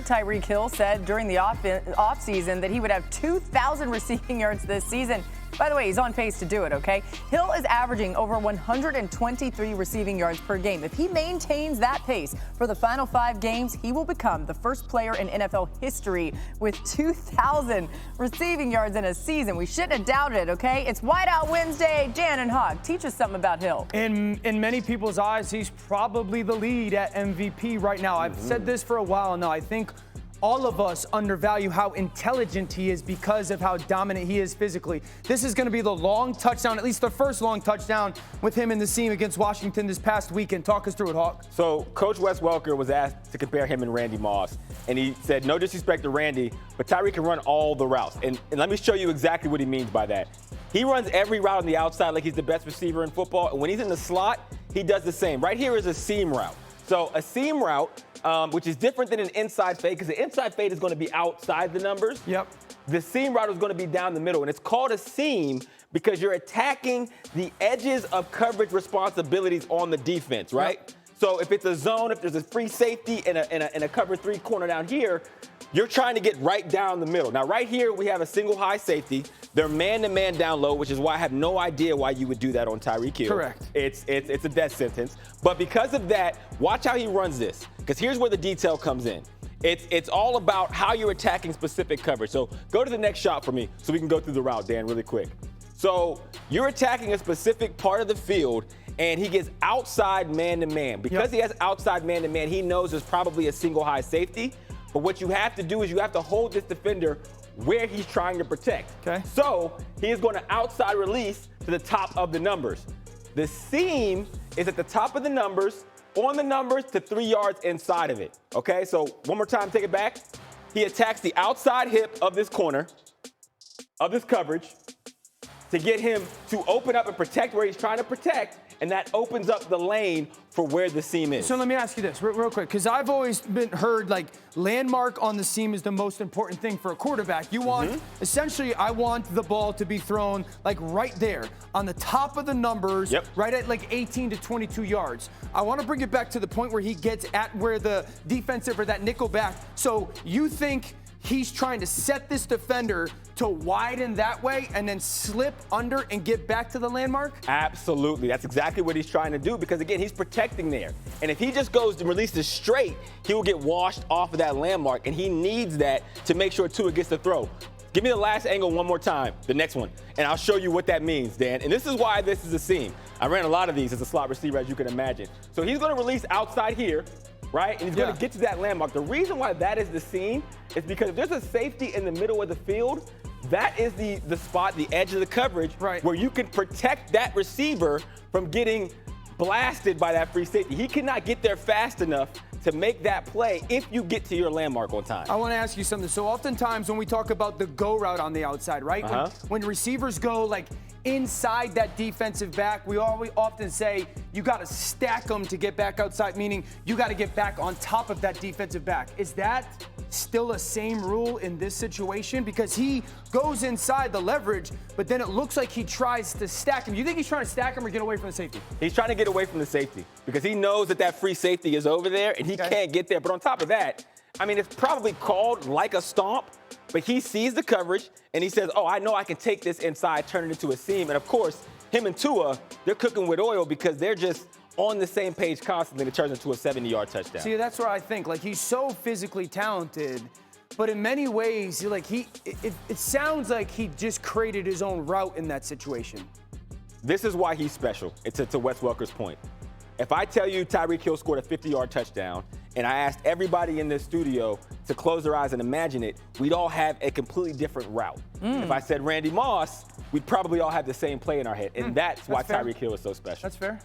player, Tyreek Hill, said during the offseason that he would have 2,000 receiving yards this season. By the way, he's on pace to do it, okay? Hill is averaging over 123 receiving yards per game. If he maintains that pace for the final 5 games, he will become the first player in NFL history with 2,000 receiving yards in a season. We shouldn't have doubted it, okay? It's Whiteout Wednesday. Jan and Hawk, teach us something about Hill. In many people's eyes, he's probably the lead at MVP right now. I've said this for a while now. I think all of us undervalue how intelligent he is because of how dominant he is physically. This is going to be the long touchdown, at least the first long touchdown with him in the seam against Washington this past weekend. Talk us through it, Hawk. So Coach Wes Welker was asked to compare him and Randy Moss, and he said, no disrespect to Randy, but Tyreek can run all the routes. And let me show you exactly what he means by that. He runs every route on the outside like he's the best receiver in football, and when he's in the slot, he does the same. Right here is a seam route. So a seam route, which is different than an inside fade, because the inside fade is going to be outside the numbers. Yep. The seam route is going to be down the middle, and it's called a seam because you're attacking the edges of coverage responsibilities on the defense, right? Yep. So if it's a zone, if there's a free safety and a cover 3 corner down here, you're trying to get right down the middle. Now, right here, we have a single high safety. They're man-to-man down low, which is why I have no idea why you would do that on Tyreek Hill. Correct. It's a death sentence. But because of that, watch how he runs this, because here's where the detail comes in. It's all about how you're attacking specific coverage. So go to the next shot for me so we can go through the route, Dan, really quick. So you're attacking a specific part of the field, and he gets outside man-to-man. Because he has outside man-to-man, he knows there's probably a single high safety. But what you have to do is you have to hold this defender where he's trying to protect. Okay. So he is going to outside release to the top of the numbers. The seam is at the top of the numbers, on the numbers to 3 yards inside of it. Okay, so one more time, take it back. He attacks the outside hip of this corner, of this coverage, to get him to open up and protect where he's trying to protect, and that opens up the lane for where the seam is. So let me ask you this real quick, because I've always heard like landmark on the seam is the most important thing for a quarterback. You want, essentially, I want the ball to be thrown like right there on the top of the numbers, right at like 18 to 22 yards. I want to bring it back to the point where he gets at where the defensive or that nickel back. So you think he's trying to set this defender to widen that way and then slip under and get back to the landmark? Absolutely. That's exactly what he's trying to do because, again, he's protecting there. And if he just goes and releases straight, he will get washed off of that landmark, and he needs that to make sure Tua gets the throw. Give me the last angle one more time, the next one, and I'll show you what that means, Dan. And this is why this is a seam. I ran a lot of these as a slot receiver, as you can imagine. So he's going to release outside here, right? And he's going to get to that landmark. The reason why that is the seam is because if there's a safety in the middle of the field, that is the spot, the edge of the coverage, where you can protect that receiver from getting blasted by that free safety. He cannot get there fast enough to make that play if you get to your landmark on time. I want to ask you something. So oftentimes when we talk about the go route on the outside, right? When receivers go like inside that defensive back, we often say you got to stack them to get back outside, meaning you got to get back on top of that defensive back. Is that still a same rule in this situation? Because he goes inside the leverage, but then it looks like he tries to stack him. You think he's trying to stack him or get away from the safety? He's trying to get away from the safety because he knows that free safety is over there and he can't get there. But on top of that, I mean, it's probably called like a stomp, but he sees the coverage and he says, oh, I know I can take this inside, turn it into a seam. And of course, him and Tua, they're cooking with oil because they're just on the same page constantly. It turns into a 70-yard touchdown. See, that's what I think. Like, he's so physically talented, but in many ways, it sounds like he just created his own route in that situation. This is why he's special. It's to Wes Welker's point. If I tell you Tyreek Hill scored a 50-yard touchdown, and I asked everybody in this studio to close their eyes and imagine it, we'd all have a completely different route. If I said Randy Moss, we'd probably all have the same play in our head, and that's why Tyreek Hill is so special. That's fair.